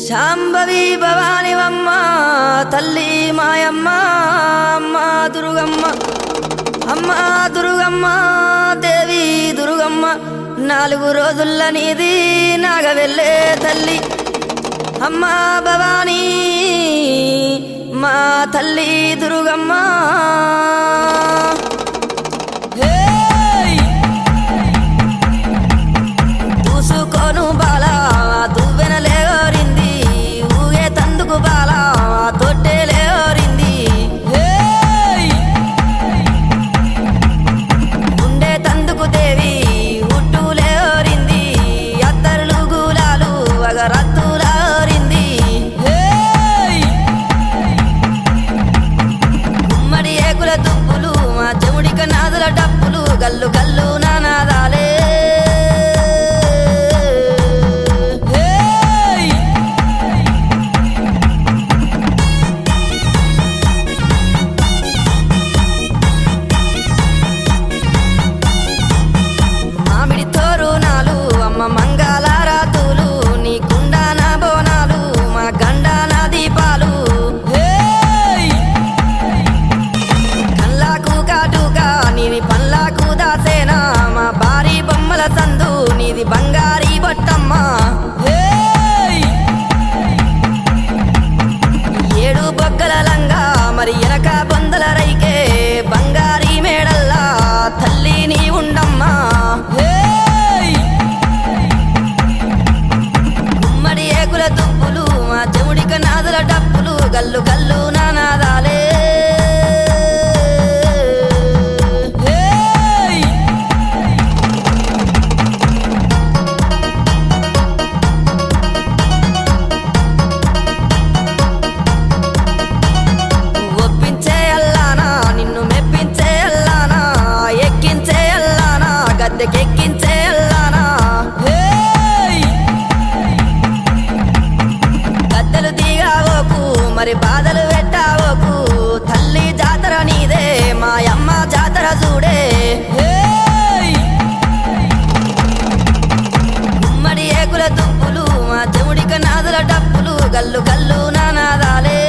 శాంభవి భవానివమ్మ తల్లి మాయమ్మ అమ్మ దుర్గమ్మ అమ్మ దుర్గమ్మ దేవి దుర్గమ్మ 4 రోజుల నీది నాగవెల్లే తల్లి అమ్మ భవాని మా తల్లి దుర్గమ్మ దూసుకోను బాలా దువ్వెనలేరింది ఊగే తందుకు బాలా తొట్టెలేరింది ఉండే తందుకు దేవి ఉట్టులేరింది అత్తరులు గులాలు అగరత్తులారింది గుమ్మడి ఏకుల దుప్పులు మా చెముడిక నాదుల డప్పులు గల్లు గల్లు నానాదాలే మంగళారాతులు నీ కుండాన బోనాలు మా గండాన దీపాలు కళ్ళకు కాటుగా నీది పళ్ళకు దాసేనా మా భారీ బొమ్మల సందు నీది బంగారీ బొట్టమ్మ 7 బొగ్గల లంగా మరి ఎనక బొందల రైకే బంగారీ మేడల్లా తల్లి నీ ఉండమ్మా ఏకుల దుప్పులు మా చెముడిక నాదుల డప్పులు గల్లు గల్లు నానాదాలే ఒప్పించే అల్లానా నిన్ను మెప్పించే అల్లానా ఎక్కించే అల్లానా గద్దెకెక్కించే అల్లానా గద్దెలు దిగావోకు మరి బాధలు పెట్టావోకు తల్లి జాతర నీదే మాయమ్మ జాతర చూడే గుమ్మడి ఏకుల దుప్పులు మా చెముడిక నాదుల డప్పులు గల్లు గల్లు నానాదాలే